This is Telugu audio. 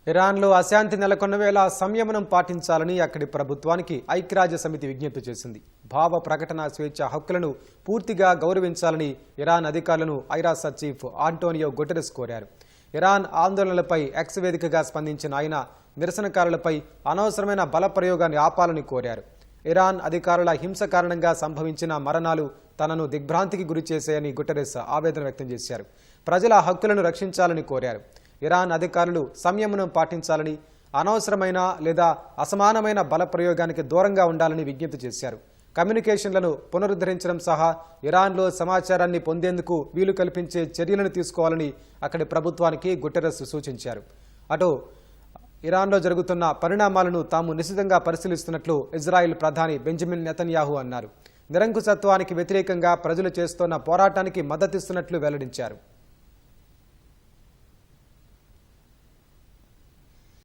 ఇరాన్లో అశాంతి నెలకొన్న వేళ సంయమనం పాటించాలని అక్కడి ప్రభుత్వానికి ఐక్యరాజ్య సమితి విజ్ఞప్తి చేసింది. భావ ప్రకటన స్వేచ్ఛ హక్కులను పూర్తిగా గౌరవించాలని ఇరాన్ అధికారులను ఐరాస చీఫ్ ఆంటోనియో గుటెరెస్ కోరారు. ఇరాన్ ఆందోళనలపై ఎక్స్ వేదికగా స్పందించిన ఆయన నిరసనకారులపై అనవసరమైన బల ప్రయోగాన్ని ఆపాలని కోరారు. ఇరాన్ అధికారుల హింస కారణంగా సంభవించిన మరణాలు తనను దిగ్భ్రాంతికి గురిచేశాయని గుటెరెస్ ఆవేదన వ్యక్తం చేశారు. ప్రజల హక్కులను రక్షించాలని కోరారు. ఇరాన్ అధికారులు సంయమనం పాటించాలని, అనవసరమైన లేదా అసమానమైన బల ప్రయోగానికి దూరంగా ఉండాలని విజ్ఞప్తి చేశారు. కమ్యూనికేషన్లను పునరుద్ధరించడం సహా ఇరాన్లో సమాచారాన్ని పొందేందుకు వీలు కల్పించే చర్యలను తీసుకోవాలని అక్కడి ప్రభుత్వానికి గుటెరెస్ సూచించారు. అటు ఇరాన్లో జరుగుతున్న పరిణామాలను తాము నిశితంగా పరిశీలిస్తున్నట్లు ఇజ్రాయెల్ ప్రధాని బెంజమిన్ నెతన్యాహు అన్నారు. నిరంకుశత్వానికి వ్యతిరేకంగా ప్రజలు చేస్తున్న పోరాటానికి మద్దతిస్తున్నట్లు వెల్లడించారు.